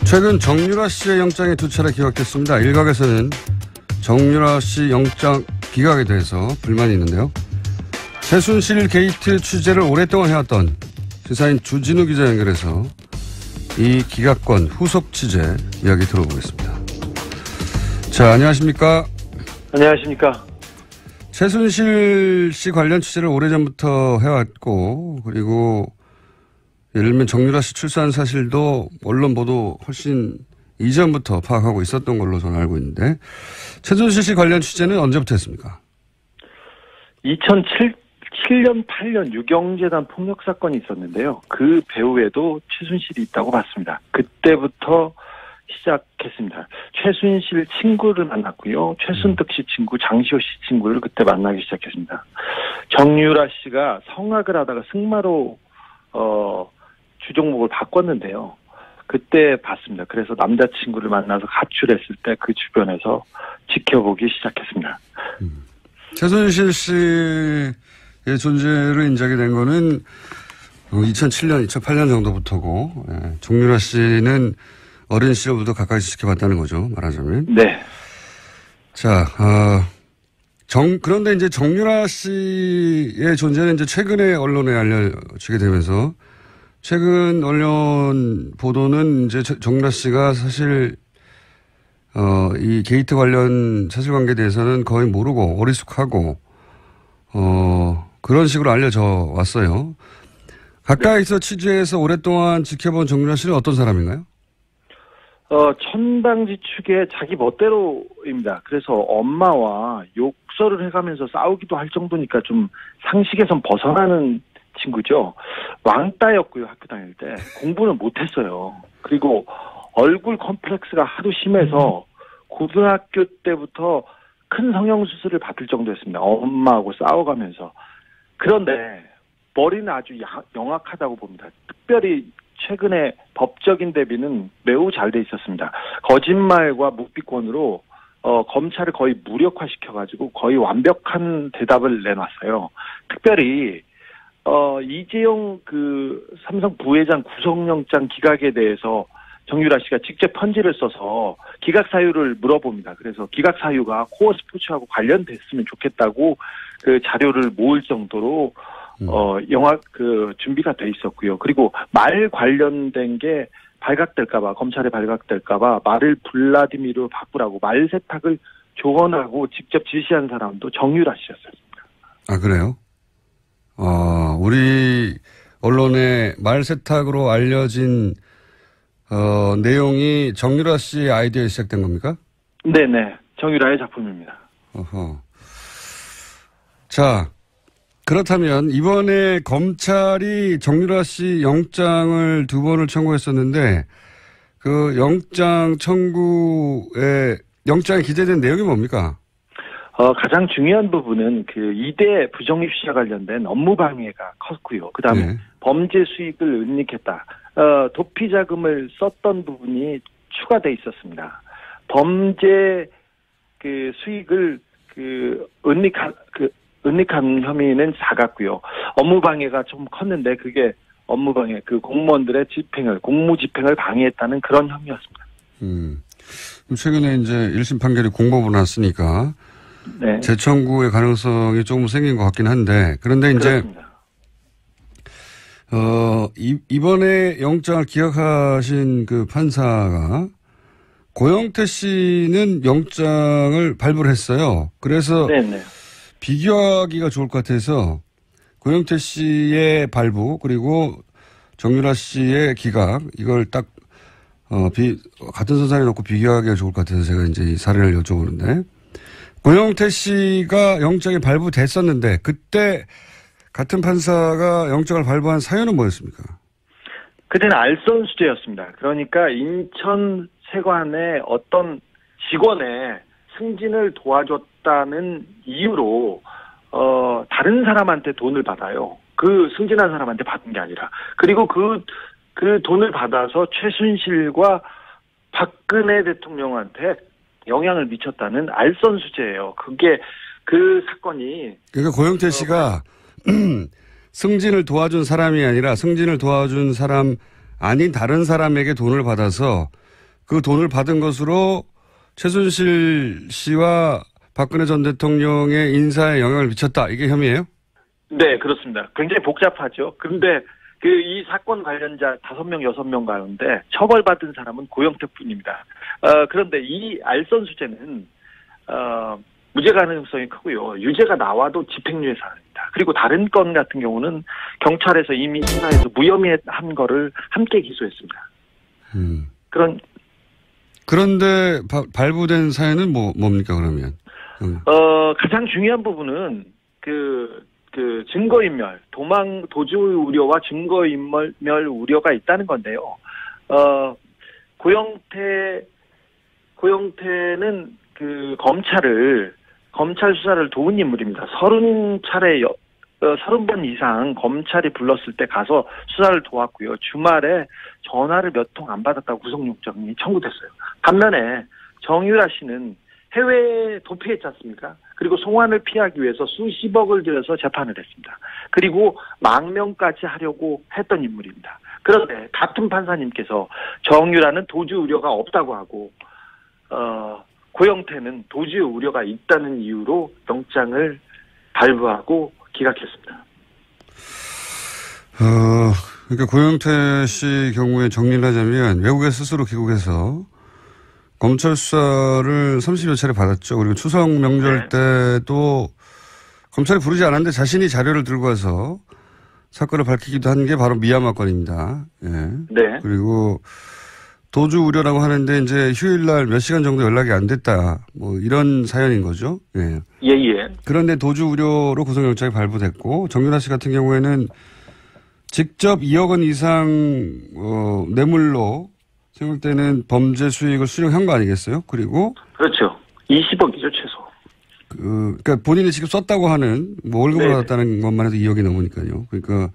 최근 정유라 씨의 영장이 두 차례 기각됐습니다. 일각에서는 정유라 씨 영장 기각에 대해서 불만이 있는데요. 최순실 게이트 취재를 오랫동안 해왔던 시사인 주진우 기자 연결해서 이 기각권 후속 취재 이야기 들어보겠습니다. 자, 안녕하십니까? 안녕하십니까? 최순실 씨 관련 취재를 오래전부터 해왔고, 그리고 예를 들면 정유라 씨 출산 사실도 언론 보도 훨씬 이전부터 파악하고 있었던 걸로 저는 알고 있는데, 최순실 씨 관련 취재는 언제부터 했습니까? 2007년, 8년 유경재단 폭력 사건이 있었는데요. 그 배후에도 최순실이 있다고 봤습니다. 그때부터 시작했습니다. 최순실 친구를 만났고요. 최순득 씨 친구, 장시호 씨 친구를 그때 만나기 시작했습니다. 정유라 씨가 성악을 하다가 승마로 주종목을 바꿨는데요. 그때 봤습니다. 그래서 남자친구를 만나서 가출했을 때 그 주변에서 지켜보기 시작했습니다. 최순실 씨의 존재를 인정이 된 거는 2007년, 2008년 정도부터고, 정유라 씨는 어린 시절부터 가까이 지켜봤다는 거죠, 말하자면. 네. 자, 그런데 이제 정유라 씨의 존재는 이제 최근에 언론에 알려지게 되면서, 최근 언론 보도는 이제 정유라 씨가 사실, 이 게이트 관련 사실관계에 대해서는 거의 모르고 어리숙하고, 그런 식으로 알려져 왔어요. 가까이서 취재해서 오랫동안 지켜본 정유라 씨는 어떤 사람인가요? 천방지축의 자기 멋대로입니다. 그래서 엄마와 욕설을 해가면서 싸우기도 할 정도니까 좀 상식에선 벗어나는 친구죠. 왕따였고요, 학교 다닐 때. 공부는 못했어요. 그리고 얼굴 컴플렉스가 하도 심해서 고등학교 때부터 큰 성형수술을 받을 정도였습니다. 엄마하고 싸워가면서. 그런데 머리는 아주 영악하다고 봅니다. 특별히 최근에 법적인 대비는 매우 잘 돼 있었습니다. 거짓말과 묵비권으로 검찰을 거의 무력화시켜가지고 거의 완벽한 대답을 내놨어요. 특별히 이재용 그 삼성 부회장 구속영장 기각에 대해서 정유라 씨가 직접 편지를 써서 기각 사유를 물어봅니다. 그래서 기각 사유가 코어 스포츠하고 관련됐으면 좋겠다고 그 자료를 모을 정도로 영화 준비가 돼 있었고요. 그리고 말 관련된 게 발각될까봐, 검찰에 발각될까봐 말을 블라디미르로 바꾸라고 말 세탁을 조언하고 직접 지시한 사람도 정유라 씨였습니다. 아, 그래요? 우리 언론에 말 세탁으로 알려진 내용이 정유라 씨의 아이디어에 시작된 겁니까? 네네. 정유라의 작품입니다. 어허. 자, 그렇다면 이번에 검찰이 정유라 씨 영장을 2번을 청구했었는데 그 영장 청구에 영장에 기재된 내용이 뭡니까? 가장 중요한 부분은 그 2대 부정입 시와 관련된 업무 방해가 컸고요. 그다음에 네. 범죄 수익을 은닉했다. 도피 자금을 썼던 부분이 추가돼 있었습니다. 범죄 그 수익을 은닉한 혐의는 작았고요. 업무 방해가 좀 컸는데 그게 업무 방해, 그 공무원들의 공무 집행을 방해했다는 그런 혐의였습니다. 최근에 이제 1심 판결이 공법으로 났으니까 네. 재청구의 가능성이 조금 생긴 것 같긴 한데 그런데 이제 그렇습니다. 이번에 영장을 기각하신 그 판사가 고영태 씨는 영장을 발부를 했어요. 그래서 네네. 비교하기가 좋을 것 같아서 고영태 씨의 발부 그리고 정유라 씨의 기각 이걸 딱 같은 선상에 놓고 비교하기가 좋을 것 같아서 제가 이제 이 사례를 여쭤보는데 고영태 씨가 영장이 발부됐었는데 그때 같은 판사가 영장을 발부한 사유는 뭐였습니까? 그때는 알선수재였습니다. 그러니까 인천 세관의 어떤 직원의 승진을 도와줬다는 이유로 다른 사람한테 돈을 받아요. 그 승진한 사람한테 받은 게 아니라. 그리고 그 돈을 받아서 최순실과 박근혜 대통령한테 영향을 미쳤다는 알선수재예요. 그게 그 사건이. 그러니까 고영태 씨가 승진을 도와준 사람이 아니라 승진을 도와준 사람 아닌 다른 사람에게 돈을 받아서 그 돈을 받은 것으로 최순실 씨와 박근혜 전 대통령의 인사에 영향을 미쳤다. 이게 혐의예요? 네, 그렇습니다. 굉장히 복잡하죠. 그런데 이 사건 관련자 5명, 6명 가운데 처벌받은 사람은 고영태뿐입니다. 그런데 이 알선수재는 무죄 가능성이 크고요. 유죄가 나와도 집행유예 사안입니다. 그리고 다른 건 같은 경우는 경찰에서 이미 수사해서 무혐의한 거를 함께 기소했습니다. 그런데 발부된 사연은 뭡니까 그러면? 가장 중요한 부분은 증거인멸, 도주 우려와 증거인멸 우려가 있다는 건데요. 고영태는 검찰 수사를 도운 인물입니다. 30번 이상 검찰이 불렀을 때 가서 수사를 도왔고요. 주말에 전화를 몇 통 안 받았다고 구속영장이 청구됐어요. 반면에 정유라 씨는 해외에 도피했지 않습니까? 그리고 송환을 피하기 위해서 수십억을 들여서 재판을 했습니다. 그리고 망명까지 하려고 했던 인물입니다. 그런데 같은 판사님께서 정유라는 도주 우려가 없다고 하고 고영태는 도주 우려가 있다는 이유로 영장을 발부하고 기각했습니다. 그러니까 고영태 씨 경우에 정리를 하자면 외국에 스스로 귀국해서 검찰 수사를 30여 차례 받았죠. 그리고 추석 명절 때도 검찰이 부르지 않았는데 자신이 자료를 들고 와서 사건을 밝히기도 한 게 바로 미얀마 건입니다. 예. 네. 그리고 도주 우려라고 하는데 이제 휴일날 몇 시간 정도 연락이 안 됐다. 이런 사연인 거죠. 예. 예. 그런데 도주 우려로 구속영장이 발부됐고 정유라 씨 같은 경우에는 직접 2억 원 이상 뇌물로 생각되는 범죄 수익을 수령한 거 아니겠어요? 그리고 그렇죠. 20억이죠 최소. 그러니까 본인이 직접 썼다고 하는 월급을 받았다는 것만 해도 2억이 넘으니까요. 그러니까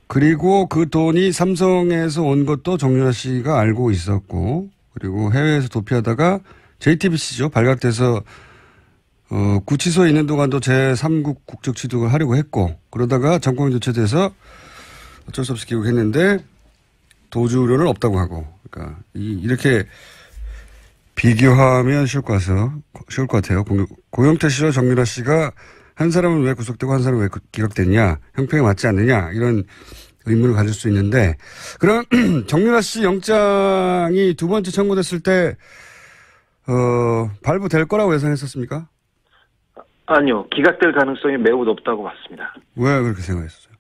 그리고 그 돈이 삼성에서 온 것도 정유라 씨가 알고 있었고 그리고 해외에서 도피하다가 JTBC죠. 발각돼서 구치소에 있는 동안도 제3국 국적 취득을 하려고 했고 그러다가 정권 교체돼서 어쩔 수 없이 귀국했는데 도주 우려는 없다고 하고 그러니까 이렇게 비교하면 쉬울 것 같아요. 고영태 씨와 정유라 씨가 한 사람은 왜 구속되고 한 사람은 왜 기각됐냐 형평에 맞지 않느냐 이런 의문을 가질 수 있는데 그럼 정유라 씨 영장이 두 번째 청구됐을 때 발부될 거라고 예상했었습니까? 아니요. 기각될 가능성이 매우 높다고 봤습니다. 왜 그렇게 생각했었어요?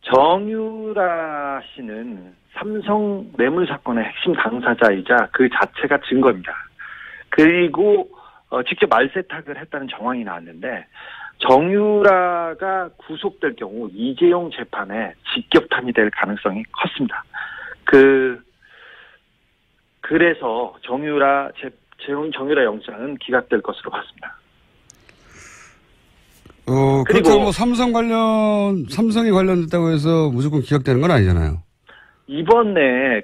정유라 씨는 삼성 뇌물 사건의 핵심 당사자이자 그 자체가 증거입니다. 그리고 직접 말세탁을 했다는 정황이 나왔는데 정유라가 구속될 경우 이재용 재판에 직격탄이 될 가능성이 컸습니다. 그래서 정유라 영장은 기각될 것으로 봤습니다. 그렇다고 삼성이 관련됐다고 해서 무조건 기각되는 건 아니잖아요. 이번에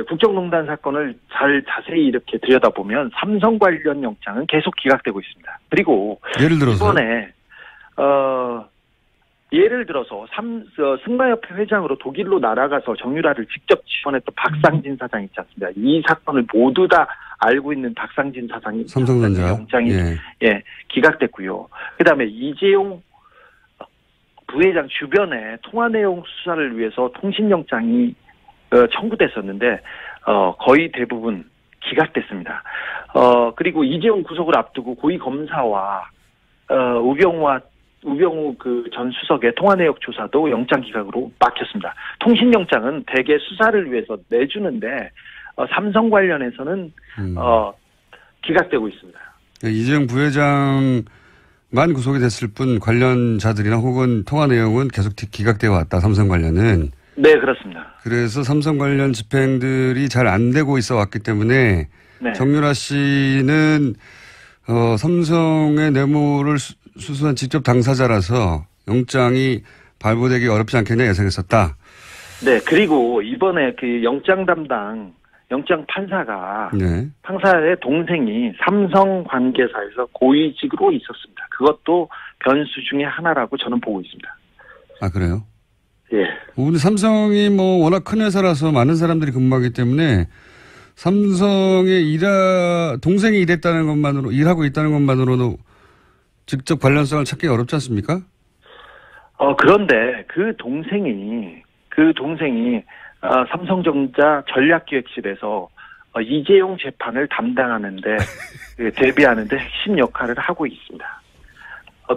국정농단 사건을 자세히 이렇게 들여다보면 삼성 관련 영장은 계속 기각되고 있습니다. 그리고 예를 들어서 이번에 예를 들어서 승마협회 회장으로 독일로 날아가서 정유라를 직접 지원했던 박상진 사장 있지 않습니까? 이 사건을 모두 다 알고 있는 박상진 사장이 삼성전자 영장이 기각됐고요. 그다음에 이재용 부회장 주변에 통화 내용 수사를 위해서 통신영장이 청구됐었는데 거의 대부분 기각됐습니다. 그리고 이재용 구속을 앞두고 고위 검사와 우병우 전 수석의 통화 내역 조사도 영장 기각으로 막혔습니다. 통신영장은 대개 수사를 위해서 내주는데 삼성 관련해서는 기각되고 있습니다. 이재용 부회장만 구속이 됐을 뿐 관련자들이나 혹은 통화 내용은 계속 기각되어 왔다. 삼성 관련은. 네, 그렇습니다. 그래서 삼성 관련 집행들이 잘 안 되고 있어 왔기 때문에 정유라 씨는 삼성의 뇌물을 수수한 직접 당사자라서 영장이 발부되기 어렵지 않겠냐 예상했었다. 네, 그리고 이번에 영장 판사가 판사의 동생이 삼성 관계사에서 고위직으로 있었습니다. 그것도 변수 중에 하나라고 저는 보고 있습니다. 아, 그래요? 예. 우리 삼성이 워낙 큰 회사라서 많은 사람들이 근무하기 때문에 삼성에 동생이 일하고 있다는 것만으로도 직접 관련성을 찾기 어렵지 않습니까? 그런데 그 동생이 삼성전자 전략기획실에서 이재용 재판을 담당하는데 대비하는데 핵심 역할을 하고 있습니다.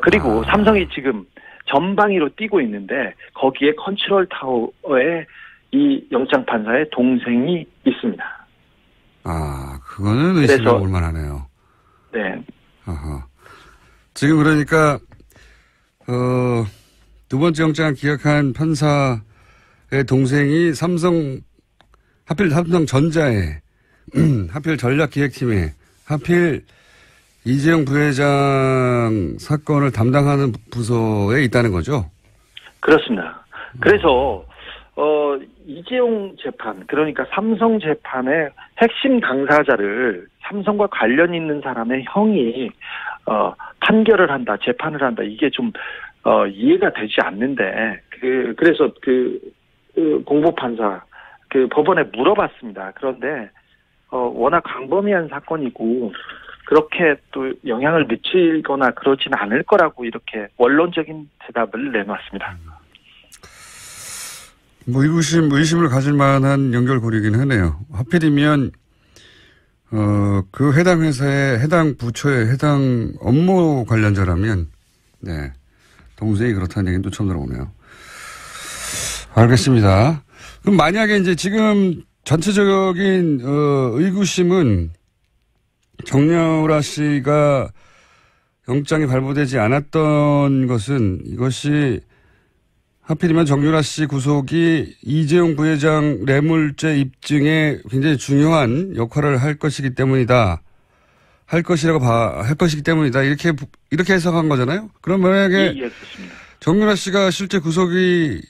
그리고 삼성이 지금 전방위로 뛰고 있는데 거기에 컨트롤 타워에 이 영장 판사의 동생이 있습니다. 그거는 의심이 올만하네요. 네. 지금 그러니까 두 번째 영장을 기각한 판사의 동생이 하필 삼성전자에 하필 전략기획팀에 하필 이재용 부회장 사건을 담당하는 부서에 있다는 거죠? 그렇습니다. 그래서 이재용 재판, 그러니까 삼성 재판의 핵심 당사자를 삼성과 관련 있는 사람의 형이 판결을 한다, 재판을 한다, 이게 좀 이해가 되지 않는데 그래서 공보판사 법원에 물어봤습니다. 그런데 워낙 광범위한 사건이고 그렇게 또 영향을 미치거나 그러진 않을 거라고 이렇게 원론적인 대답을 내놨습니다. 의심을 가질 만한 연결고리이긴 하네요. 하필이면 그 해당 회사의 해당 부처의 해당 업무 관련자라면 네, 동생이 그렇다는 얘기는 또 처음 들어보네요. 알겠습니다. 그럼 만약에 이제 지금 전체적인 의구심은 정유라 씨가 영장이 발부되지 않았던 것은 이것이 하필이면 정유라 씨 구속이 이재용 부회장 뇌물죄 입증에 굉장히 중요한 역할을 할 것이기 때문이다. 할 것이기 때문이다. 이렇게 해석한 거잖아요. 그럼 만약에 정유라 씨가 실제 구속이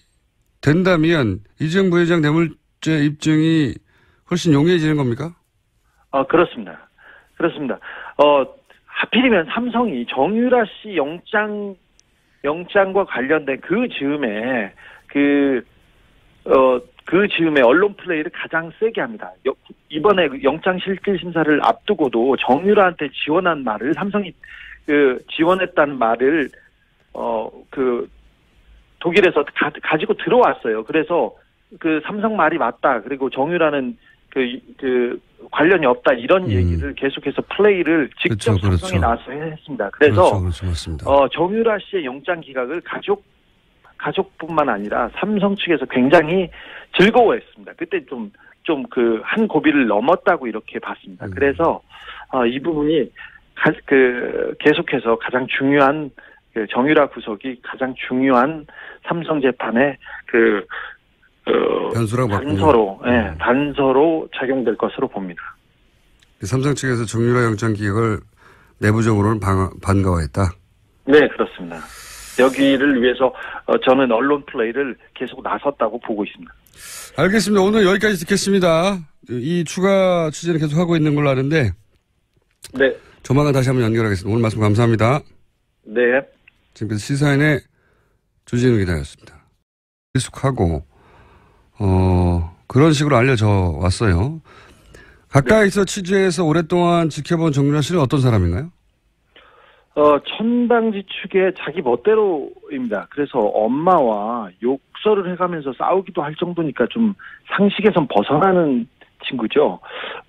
된다면 이재용 부회장 뇌물죄 입증이 훨씬 용이해지는 겁니까? 그렇습니다. 하필이면 삼성이 정유라 씨 영장과 관련된 그 즈음에 언론 플레이를 가장 세게 합니다. 이번에 영장 실질 심사를 앞두고도 정유라한테 지원한 말을 삼성이 지원했다는 말을 독일에서 가지고 들어왔어요. 그래서 삼성 말이 맞다. 그리고 정유라는 관련이 없다. 이런 얘기를 계속해서 플레이를 직접 삼성이 나와서 했습니다. 그래서 정유라 씨의 영장 기각을 가족뿐만 아니라 삼성 측에서 굉장히 즐거워했습니다. 그때 좀 한 고비를 넘었다고 이렇게 봤습니다. 그래서 이 부분이 계속해서 가장 중요한 정유라 구속이 가장 중요한 삼성 재판의 단서로 작용될 것으로 봅니다. 삼성 측에서 정유라 영장 기각을 내부적으로는 반가워했다. 네, 그렇습니다. 여기를 위해서 저는 언론 플레이를 계속 나섰다고 보고 있습니다. 알겠습니다. 오늘 여기까지 듣겠습니다. 이 추가 취재는 계속 하고 있는 걸로 아는데 네. 조만간 다시 한번 연결하겠습니다. 오늘 말씀 감사합니다. 네. 지금까지 시사인의 주진우 기자였습니다. 계속하고 그런 식으로 알려져 왔어요. 가까이서 취재해서 오랫동안 지켜본 정유라 씨는 어떤 사람인가요? 천방지축의 자기 멋대로입니다. 그래서 엄마와 욕설을 해가면서 싸우기도 할 정도니까 좀 상식에선 벗어나는 친구죠.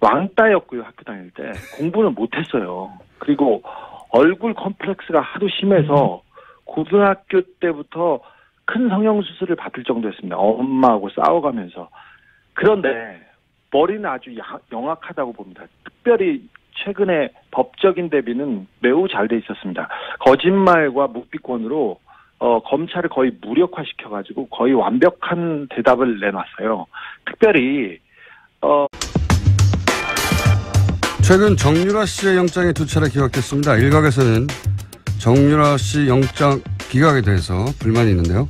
왕따였고요. 학교 다닐 때. 공부는 못했어요. 그리고 얼굴 컴플렉스가 하도 심해서 고등학교 때부터 큰 성형수술을 받을 정도였습니다. 엄마하고 싸워가면서. 그런데 머리는 아주 영악하다고 봅니다. 특별히 최근에 법적인 대비는 매우 잘 돼 있었습니다. 거짓말과 묵비권으로 검찰을 거의 무력화시켜가지고 거의 완벽한 대답을 내놨어요. 특별히 최근 정유라 씨의 영장이 두 차례 기각됐습니다. 일각에서는 정유라 씨 영장 기각에 대해서 불만이 있는데요.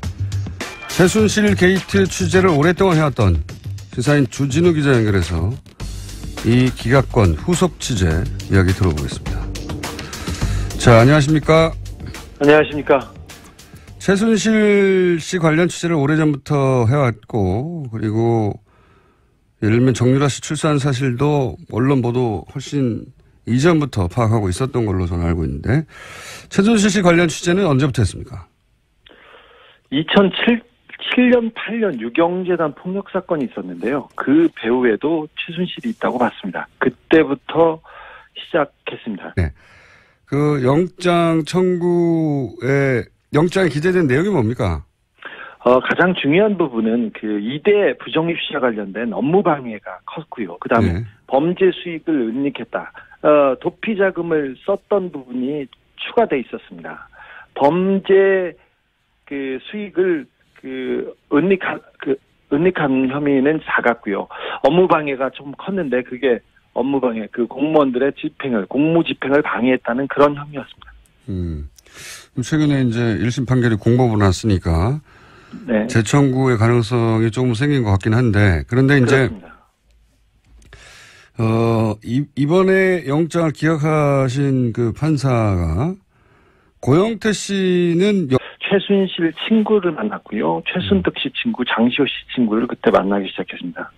최순실 게이트 취재를 오랫동안 해왔던 시사인 주진우 기자 연결해서 이 기각권 후속 취재 이야기 들어보겠습니다. 자, 안녕하십니까? 안녕하십니까? 최순실 씨 관련 취재를 오래전부터 해왔고, 그리고 예를 들면 정유라 씨 출산 사실도 언론 보도 훨씬 이전부터 파악하고 있었던 걸로 저는 알고 있는데 최순실 씨 관련 취재는 언제부터 했습니까? 2007년, 8년 유경재단 폭력 사건이 있었는데요. 그 배후에도 최순실이 있다고 봤습니다. 그때부터 시작했습니다. 네. 그 영장 청구에 영장에 기재된 내용이 뭡니까? 가장 중요한 부분은 그 이대 부정입시와 관련된 업무 방해가 컸고요. 그 다음에 네. 범죄 수익을 은닉했다. 도피 자금을 썼던 부분이 추가돼 있었습니다. 범죄 그 수익을 은닉한 혐의는 작았고요. 업무 방해가 좀 컸는데 그게 업무 방해, 그 공무원들의 공무 집행을 방해했다는 그런 혐의였습니다. 최근에 이제 1심 판결이 공법으로 났으니까 네. 재청구의 가능성이 조금 생긴 것 같긴 한데 그런데 이제 그렇습니다. 이번에 영장을 기각하신 그 판사가 고영태 씨는 최순실 친구를 만났고요. 최순득 씨 친구, 장시호 씨 친구를 그때 만나기 시작했습니다.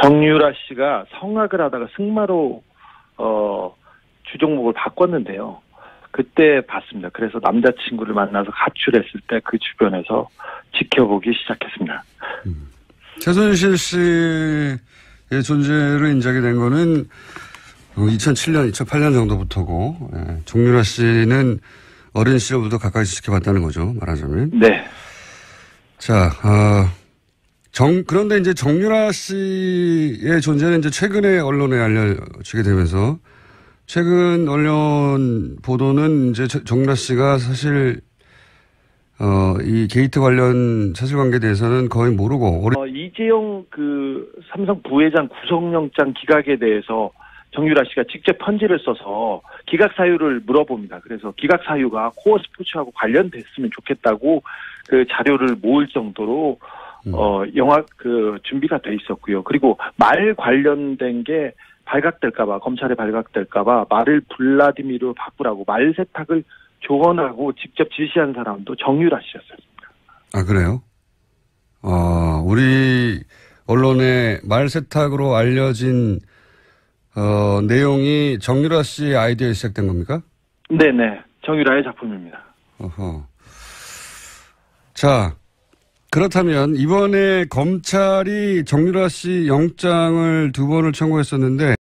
정유라 씨가 성악을 하다가 승마로 주종목을 바꿨는데요. 그때 봤습니다. 그래서 남자친구를 만나서 가출했을 때 그 주변에서 지켜보기 시작했습니다. 최순실 씨의 존재를 인정하게 된 거는 2007년, 2008년 정도부터고 정유라 씨는 어린 시절부터 가까이 지켜봤다는 거죠. 말하자면. 네. 자, 그런데 이제 정유라 씨의 존재는 이제 최근에 언론에 알려지게 되면서 최근 언론 보도는 이제 정유라 씨가 사실 이 게이트 관련 사실관계에 대해서는 거의 모르고 이재용 그 삼성 부회장 구속영장 기각에 대해서 정유라 씨가 직접 편지를 써서 기각 사유를 물어봅니다. 그래서 기각 사유가 코어 스포츠하고 관련됐으면 좋겠다고 그 자료를 모을 정도로 영화 그 준비가 돼 있었고요. 그리고 말 관련된 게 발각될까봐 검찰에 발각될까봐 말을 블라디미르 바꾸라고 말 세탁을 조언하고 직접 지시한 사람도 정유라 씨였습니다. 아 그래요? 우리 언론에 말 세탁으로 알려진 내용이 정유라 씨의 아이디어에 시작된 겁니까? 네네. 정유라의 작품입니다. 어허. 자, 그렇다면 이번에 검찰이 정유라 씨 영장을 2번을 청구했었는데